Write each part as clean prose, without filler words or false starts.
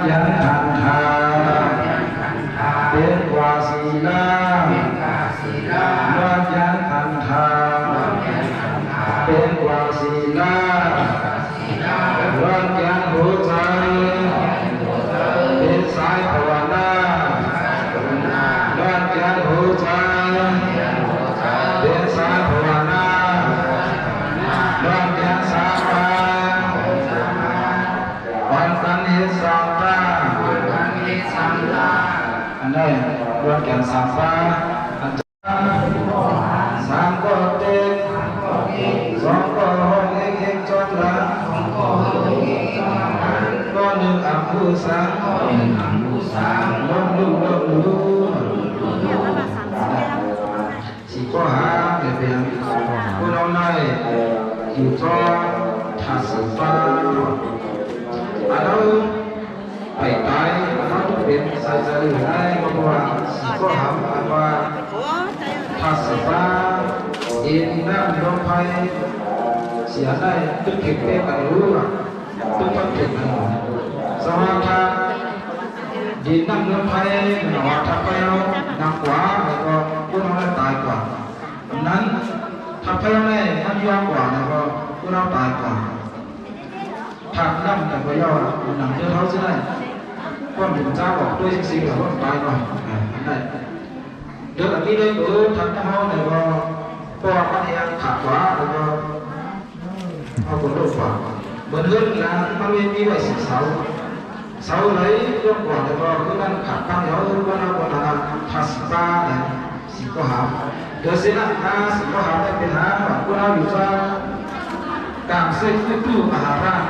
ยันทันทาเป็นกว่าศีลาวัดยันทันทาเป็นกว่าศีลาวัดยันหัวใจเป็นสายภาวนาวัดยันหัวใจเป็นสายภาวนาวัดยันสามาวันตันเหตุสัมปาอันนี้วัดยันสัมปาสามก็เต็มสองก็ห้องเอกจนละก็หนึ่งอัมพุสามลมลุสี่ก็หาเปลี่ยนก็น้องนายอยู่จอทัศฟ้าอันนั้นไปตายอันนั้นเป็นสายใจได้เพราะว่าสี่ก็หาอันว่าทัศฟ้าเอ็นน้ำลมไปเสียได้ตึกเก็บเก็บกันรู้ว่าตึกฟังเก็บกันสมาธิดินน้ำลมไปหนอทับไปเอาหนักกว่าแล้วก็พวกเราตายกว่าดังนั้นทับไปเอาเนี่ยมันยากกว่าแล้วก็พวกเราตายกว่าถักน้ำแต่ก็ย่อหนังเจอเขาใช่ไหมก้อนถึงเจ้าบอกด้วยสิ่งๆแล้วก็ตายกว่าได้เดี๋ยวแบบนี้เลยถักน้ำเขาเนี่ยก็พอปัญญาขาดกว่าแล้วก็เอาคนโดนกว่าเหมือนเรื่องงานมันมีไว้สิเสาเลยยกก่อนแล้วก็คือนั่นขาดตั้งแล้วก็เราก็ทำทัศน์ป้าเนี่ยสิก็หาเดี๋ยวสินะสิก็หาได้เป็นหาก็เราอยู่ที่การเสพตู้อาหาร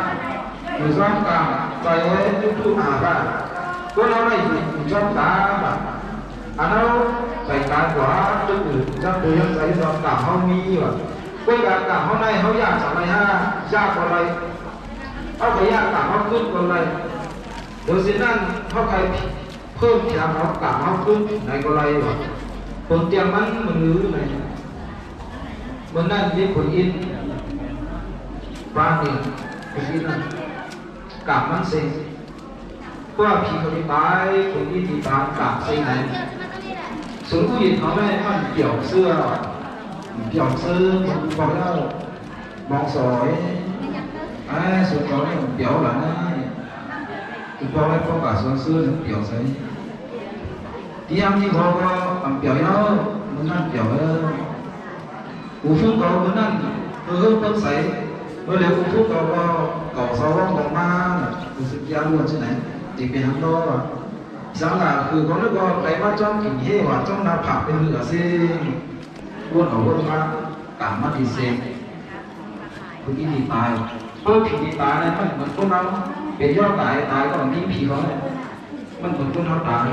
อยู่ที่การใจตู้อาหารก็เราได้อยู่ที่ตาแบบอันนั้นใจตากว่าจะอื่นจะตัวยังใจเราตาเขามีแบบก็การตาเขาในเขาอยากจะอะไรยากอะไรเขาไปยากตาเขาขึ้นอะไรเดี๋ยวสินั่นเขาใครเพิ่มที่ทำเขาตาเขาขึ้นในอะไรวะคนเตรียมมันมันลื้อไหนมันนั่นยี่คนอินบ้านนี่คนอินนั่นกลับมันเซ็งเพราะผีคนที่ตายคนที่ตายกลับเซ็งไหนส่วนผู้หญิงเขาไม่มันเกี่ยวเสื้อบอกแล้วมองสอยส่วนเขาเนี่ยเกี่ยวหลังนี่อีกพอไม่พอกับส่วนเสื้อถึงเกี่ยวใส่ที่ทำที่เขาก็เกี่ยวแล้วมันนั่นเกี่ยวอูฟุ้งเขามันนั่นเพิ่งใส่เมื่อเร็วอูฟุ้งเขาก็ก่อเสาว่องมาคือสุดยอดล้วนใช่ไหมตีเป็นหันโลสังหารคือเขาเรียกว่าใครว่าจ้องกินเหี้ยว่าจ้องนาผักเป็นเหลือซิวนเอาวนมาต่างมาดีเซนคนที่ดีตายเพราะผีดีตายเนี่ยมันเหมือนคนเราเป็นยอดตายก็มีผีเขาเนี่ยมันเหมือนคนเราตาย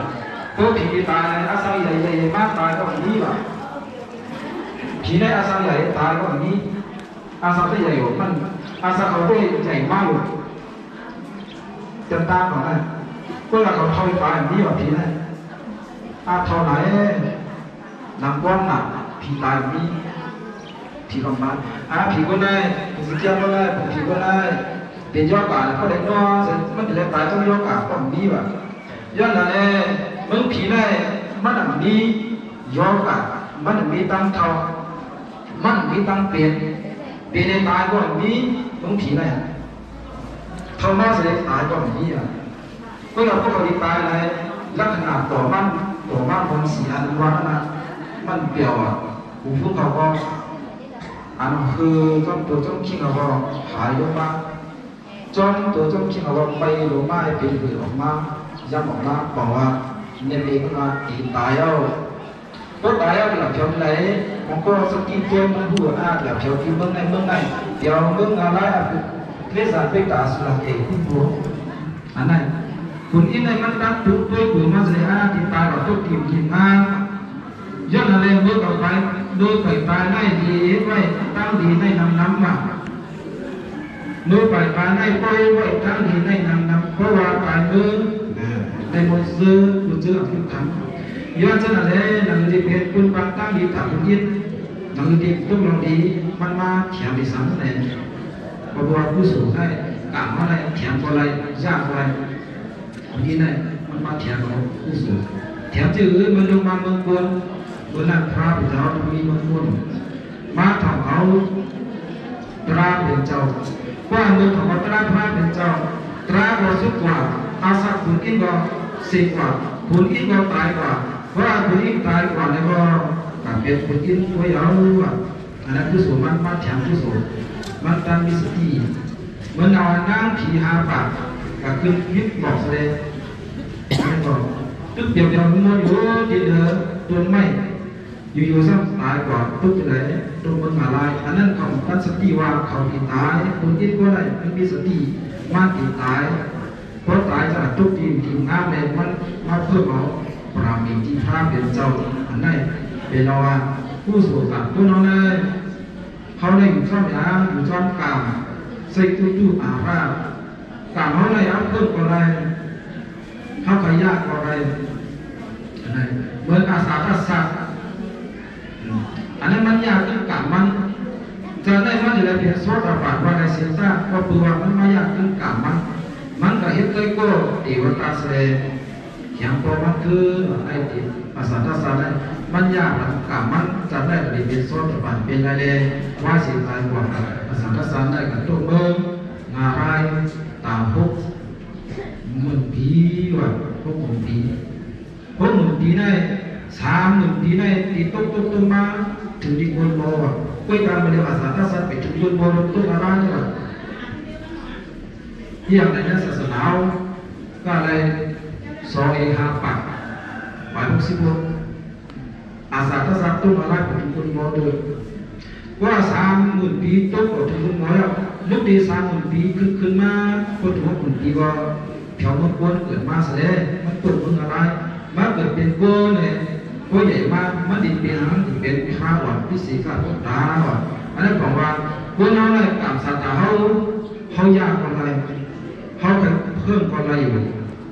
เพราะผีดีตายเนี่ยอาศัยใหญ่มากตายก็มีแบบผีในอาศัยใหญ่ตายก็มีอาศัยใหญ่อยู่มันอาศัยเขาได้ใหญ่มากอยู่จนตาของนั่นก็เราเขาทอยตายมีแบบผีนั่นเท่าไหนนำก้อนหนักผีตายมีผีลงมาผีก็ได้ผีเจ้าก็ได้ผีก็ได้เป็นยอดกาเขาเด็กน้อยมันเป็นตายต้องยอดกาต้องมีแบบย้อนอะไรมึงผีได้มันมียอดกามันมีตั้งเท่ามันมีตั้งเปลี่ยนในตายก็มีมึงผีได้เท่านั้นเสียตายก็มีก็เราพวกเราดีตายอะไรลักษณะต่อบ้านคนสีอันวันนั้นมันเปลี่ยวผมพูดเขาก็อันคือตัวจ้องคิงเขาก็หายลงมาจนตัวจ้องคิงเขาก็ไปลงมาเป็นหือออกมาย้ำออกมาบอกว่าเนี่ยเองก็มาตีตายเอาก็ตายเอาหลับเพียวไหนมันก็สกินเกมมันหัวหลับเพียวที่เมืองไหนเดี๋ยวเมืองอะไรเพลสาเป็นตาสุราเองที่บัวอันนั้นคุณอินในมันตั้งปุ๊บด้วยกุมาเสียที่ตายกับทุกทีมกินมาย้อนอะไรเมื่อต่อไปโดยไปตายได้ดีไว้ตั้งดีได้น้ำมาโดยไปตายได้ปล่อยไว้ตั้งดีได้น้ำเพราะว่าตายมือในหมดซื้อทุกครั้งย้อนเช่นอะไรหนังดีเพชรคุณปังตั้งดีถักคุณยินหนังดีทุกอย่างดีมันมาเถียงไปซ้ำเลยเพราะว่าผู้สูงได้กล่าวอะไรเถียงอะไรยากอะไร นี่เนี่ยมันมาแถมเราผู้สูงแถมจื้อมันลงมาเมืองกวนบนนั้นพระพุทธเจ้ามีเมืองกวนมาทำเอาตราเป็นเจ้าว่าเมืองของตราพระเป็นเจ้าตราก็สุดกว่าอาศัยคุณกินก็เสียกว่าคุณกินก็ตายกว่าว่าคุณกินตายกว่าแล้วก็การเป็นคุณกินตัวยาวอันนั้นคือส่วนมันมาแถมที่ส่วนมันการมีสติมันเอานั่งผีหาปากกับขึ้นยึดบอกแสดงไม่บอกตึกเดียวมันอยู่ที่เดิมตัวไม่อยู่ๆซ้ำตายกว่าตึกอะไรตรงบนมาลายอันนั้นเขาตั้งสติว่าเขาติดตายคนยึดก็ได้มันมีสติมาติดตายเพราะตายจากทุกทีมงานเลยมันมาเพิ่มเอาปรามีที่พระเป็นเจ้าอันนั้นเป็นเราผู้สูงกับผู้น้องเลยเขาได้อยู่ช่องยาอยู่ช่องกลางใส่ตู้อาภาพกลางเขาได้อัพเพิ่มอะไรเขาขยากอะไรเหมือนอาสาทัศน์อันนั้นมันยากขึ้นกลางมันจะได้มันจะได้เพียงสวดบาทว่าในเสียซ่าก็ตัวมันไม่ยากขึ้นกลางมันก็เห็นเลยก็เอวตาเสยอย่างพอมันคือไอ้ที่อาสาทัศน์มันยากนะกลางมันจะได้เพียงสวดบาทเป็นอะไรว่าเสียใจกว่าอาสาทัศน์ได้กับตัวเมืองงาไรตาพุกมึงปีว่ะพวกมึงปีได้30,000ได้ตีตุ๊กมาถึงที่คนโบว่ะคุยกันมาเรียกอาสาทัศน์ไปถึงคนโบลงตุ๊กอะไรเนี่ยว่ะอย่างในศาสนาก็เลย2 ปักไป66อาสาทัศน์ตุ๊กอะไรไปถึงคนโบด้วยว่า30,000 ปีตุ๊กถึงคนโบแล้วยุคที่30,000 ปีขึ้นมาคนถึง60,000 ปีก็แถวมันกวนเกิดมาเสด็จมันเกิดมึงอะไรมาเกิดเป็นโกเนี่ยโกใหญ่มากมันดิเป็นหางดิเป็นข้าววัดพิสิกาพุทธาวัดอันนั้นบอกว่าโกน้อยเลยกับสัตว์เขายากอะไรเขาเพิ่มอะไรอยู่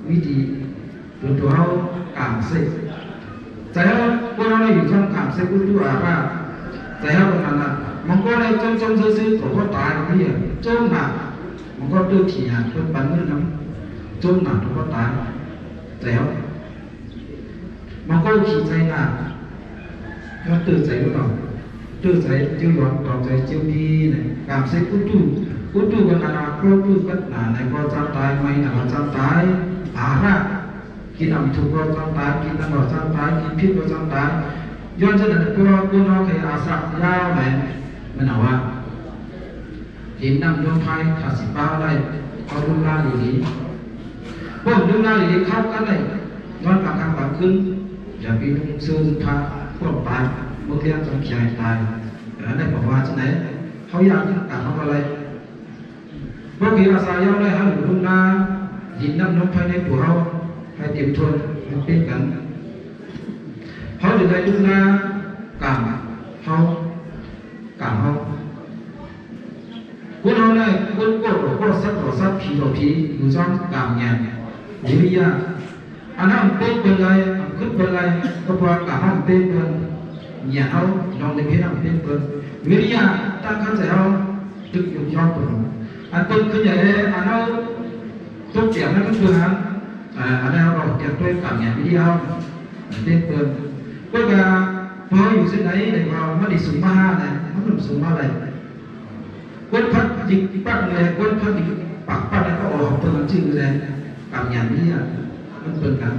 วิธีตัวเขากามเสกแต่ถ้าโกน้อยอยู่ช่องกามเสกกุตุอาภาแต่ถ้าคนนั้นมันก็เลยจมซื้อตัวก็ตายนี่จมหนักมันก็ตื้อถี่หักเพิ่มปันเงินน้ำจมหนักตัวก็ตายแล้วมันก็ขี้ใจหนักมันตื่นใจก็ต้องตื่นใจจิ้วหยอดต่อใจจิ้วดีเนี่ยการเซ็ตกุตุกันนาครบตุกันนาในก็จำตายไม่หนาจำตายอาระกินน้ำถูกก็จำตายกินน้ำก็จำตายกินพิษก็จำตายย้อนจะนั่นก็กูน้องเคยอาศัยยาวไหนมันเอาว่าเห็นน้ำยมไทยขาสิบ้าได้เขาลุ่มล่าอยู่นี้พวกลุ่มล่าอยู่นี้เข้ากันเลยย้อนกลางขึ้นอย่าไปนุ่งเสื้อผ้าพวกตายเมื่อกี้จำเขียนตายอันนี้บอกว่าจะไหนเขาอยากจะกลับเขาอะไรพวกที่อาศัยยาวได้ให้หลุดลุ่มล่าเห็นน้ำยมไทยในผัวเขาให้เตรียมทวนมันเป็นกันเขาจะได้ลุ่มล่ากลางเขาคุณเอาเลยคุณก็สักผีอยู่ช่องกลางเนี่ยยิ่งยากอันนั้นเป็นไรขึ้นเป็นไรก็พอกลางเป็นเนี่ยเอาลองในเพจนั้นเป็นวิริยะตั้งขั้นใจเอาตึกอยู่ช่องเป็นอันต้นขึ้นใหญ่อันนั้นต้นเสียงนั้นก็คืออันนั้นเราเก็บด้วยกลางเนี่ยวิริยะเป็นก็จะพออยู่เส้นไหนในเราไม่ได้สูงมากเลยมันหนุ่มสูงมากเลยคนพัดยิงปั้นเลยคนพัดยิงปักปั้นแล้วก็ออกตัวชื่อเลยกลางอย่างนี้มันเป็นกัน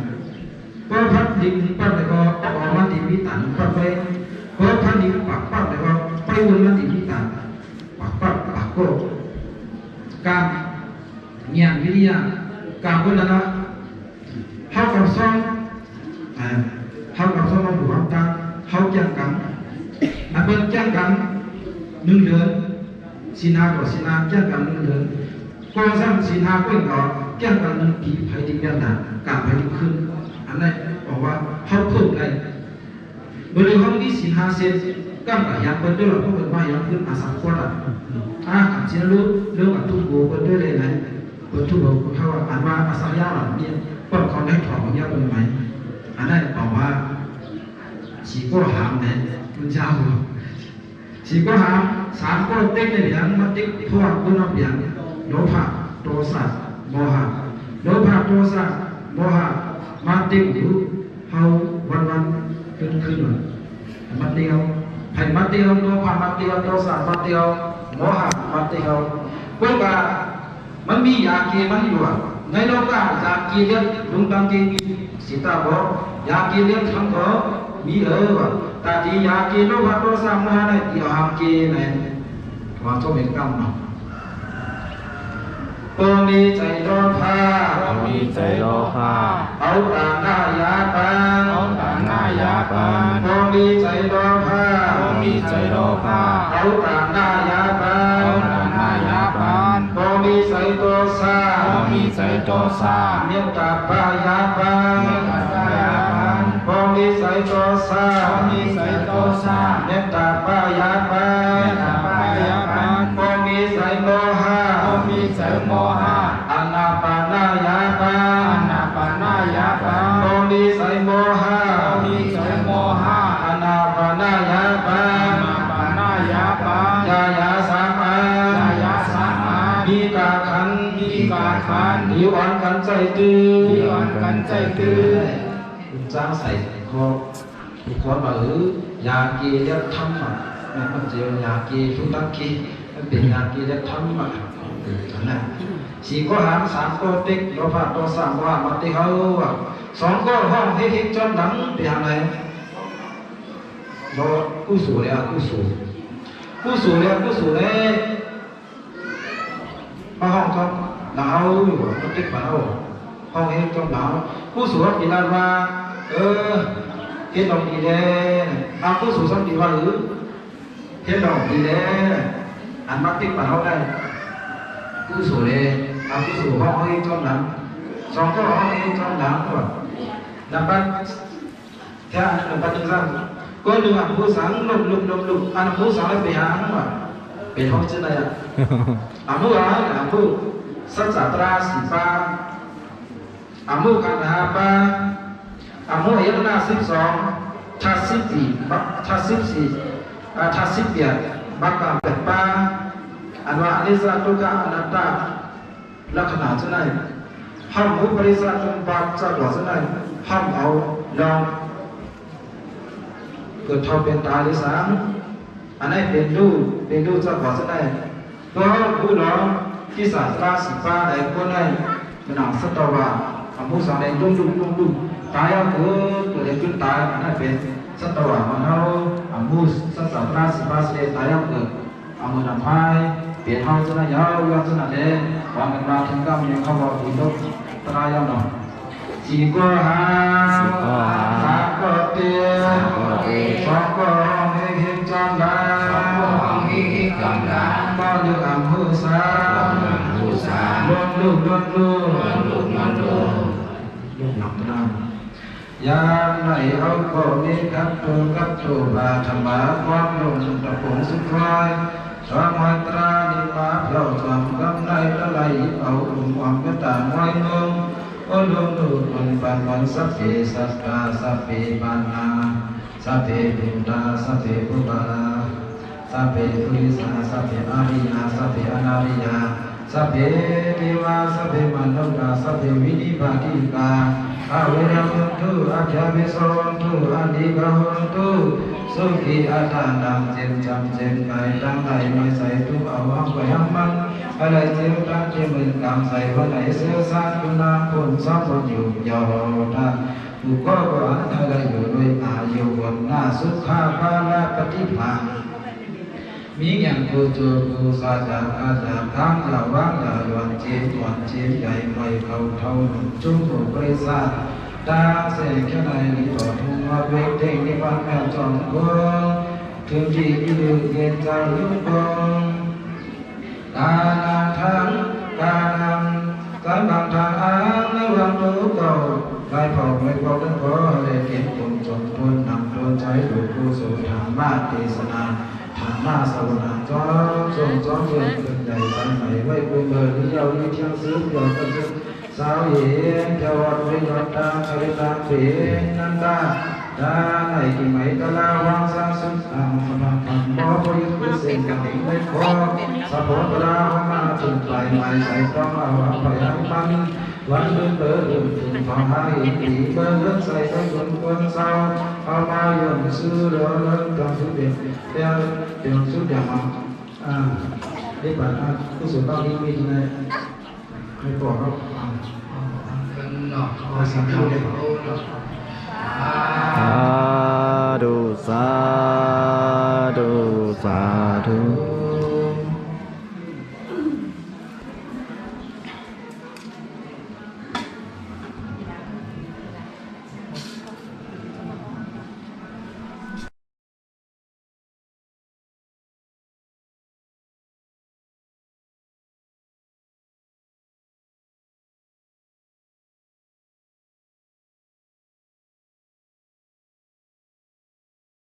เพราะพัดยิงปั้นแล้วก็ออกมาตีวิตันปั้นไปเพราะพัดยิงปักปั้นแล้วก็ไปวนมาตีวิตันปักปั้นปักโก้กลางอย่างวิทยากลางคนนั้นนะเขากับซ้อมมาบุกตาเขาแจ้งกันอันเป็นแจ้งกัน1 เดือนสินาก็สินาแจ้งกัน1 เดือนก็ซ้ำสินาก็อีกต่อแจ้งกัน1 ปีภายในเดือนหน้ากลางภายในคืนอันนั้นบอกว่าเขาเพิ่มเลยบริเวณห้องนี้สินาเสร็จก็แบบยังเป็นด้วยเราก็เป็นว่ายังขึ้นอาสาคนละกับเชื่อรู้เรื่องกับทุกโบเป็นด้วยเลยนะเป็นทุกโบเขาอ่านว่าอาสายาหลังเนี่ยก็เขาได้ถอดมันยากเป็นไหมอันนั้นบอกว่าสีก็หามเนี่ยมันเจ้าสีก็หาม3 ก็เต็กในอย่างมันเต็กทั่วก็นับอย่างโลภะโทสะโมหะโลภะโทสะ โมหะมาติวเฮาวันขึ้นมาเตียวให้มาเตียวโลภะมาเตียวโทสะมาเตียวโมหะมาเตียวพวกว่ามันมียาเกมันอยู่ในโลกายาเกเลี้ยงลุงตังเกสิตาบอกยาเกเลี้ยงทั้งก็มีแต่ที่ยาเกโลภะโทสะโมหะเนี่ยที่หามเกเนี่ยว่าจะเป็นกรรมเนาะปมีใจโลภะมีใจโลภะเอาตาหน้ายาปันปมีใจโลภะมีใจโลภะเอาตาหน้ายาปันปมีใจโทสะมีใจโทสะเมตตาปายาปันปมีใจโทสะเมตตาปายาปันปมีใจโมหะอานาปานายาปันปมีใจโมหะอานาปานายาปันยายาสามัญมีกาขันมีวันกันใจตื้อจ้างใส่คอมาหรือยาเกเรียกธรรมะมันเจียวยาเกทุตักกีมันเป็นยาเกเรียกธรรมะนั่นสี่ข้อหามสามข้อติ๊กโลภะโทสะโมหะมาติเขาสองข้อห้องที่จนหนังไปทางไหนโลกุศลเลยกุศลมาห้องจนหนาวอยู่มันติ๊กมาเอาห้องเฮ็ดจนหนาวกุศลกินอะไรมาเฮ็ดดอกดีแดงกุศลสัมผัสว่าหรือเฮ็ดดอกดีแดงอันมักติ๊กมาเอาได้กุศลเลยกุศลห้องเฮ็ดจนหนาวสองข้อห้องเฮ็ดจนหนาวก็dapat ya dapat terang ko dengan pusang luk an pusang le behang ma be hong chen ya amu satsatra sipa amu kan apa amu ayat 12 80 bakal bepa anwa alisa tuka anatta lakhana chenai ham mu parisa tumpak chakwa chenaiห้ามเอาลองเกิดทอเป็นตาหรือสามอันนี้เป็นดูจะขอสักหน่อยตัวผู้ร้องที่ศาสตราสิฟ้าในคนในมันหนังสตอว่าผู้สาวในดุตายเอาเกิดอะไรขึ้นตายอันนั้นเป็นสตอว่ามันเอาผู้ศาสตราสิฟ้าเสียตายเอาเกิดมือนำพายเปลี่ยนห้องจะน่ายาวจะน่าเด่นวางกันมาถึงก็มีเขาบอกอีกแล้วตายเอาหน่อยสี่ก็หาสามก็เตียสองก็ห้องให้หิ้งจำได้ก็เลือกมือสามลงลูกหนักน้ำยามไหนเอาก็มีกับตัวบาธรรมะความลงตะผงสุดท้ายสวามตรานิมาเล่าสวามกำไรละไหลเอาความกระต่างไว้เมืองโอลุงลุงปันสัพเพสัตตาสัพเพปันนาสัพเพปุตตาสัพเพปุบาลาสัพเพปุริสาสัพเพอาริยาสัพเพอนาริยาสัพเพเทวาสัพเพมนุษย์สัพเพวินิบาติกาอาเวรมตุอาจามิโสตุอานิกรหตุสุขีอาทานังเจมจำเจมไปตั้งใจไม่ใส่ทุกเอาวางไว้ห้ามมันอะไรเจ้าตั้งเจมือกำใส่วันไหนเสียสารคุณนาคุณสอบอยู่ยาวท่าผู้ก็อันอะไรอยู่ด้วยอายุวันหน้าสุขาภาละปฏิภาณมีอย่างกูจูกูสาจาอาจารทางระวังอย่าหย่อนเจียใหญ่ไม่เขาเท่าจุ่มผู้บริษัทตาเสกแค่ไหนนี่ต่อทุ่งว่าเวกเด้งในบ้านแม่จอมกงถึงที่ยืนเย็นใจยุ่งกงกาลังทั้งกาลังสายบางทางอ้างในวันรู้เก่าไล่เผาไม่พอทั้งพอเลยเก็บคนจนทนนำโดนใจดูผู้สู่ธรรมะเทศนาธรรมะสวนาจ้องเรื่องขึ้นใหญ่สายใหม่ไว้กุมเบอร์ที่ยาวที่เที่ยงซื้อเดี๋ยวก็จะสาวเย็นเทวดวิญญาณตาชริตาเปนันดาดาไหนที่ไม่ตะลาวังสร้างสุดอ่างพลังพันบ่อพยุทธ์เส้นกันอีกไม่พอสะโพกตะลามาถึงปลายไม้ใส่ต้องเอาไปให้มัน วันเดินถึงทองหาหินผีเมื่อเลิกใส่ใส่คนเศร้าเอามาย่นซื้อเรือเลิกทำสุดเด็ดเดี๋ยวเดี๋ยวสุดอย่างมาได้บัตรผู้สูงต้องมีเลยไม่ปลอดครับเป็นหนอกเอาสิ่งที่เด็กโตเนาะ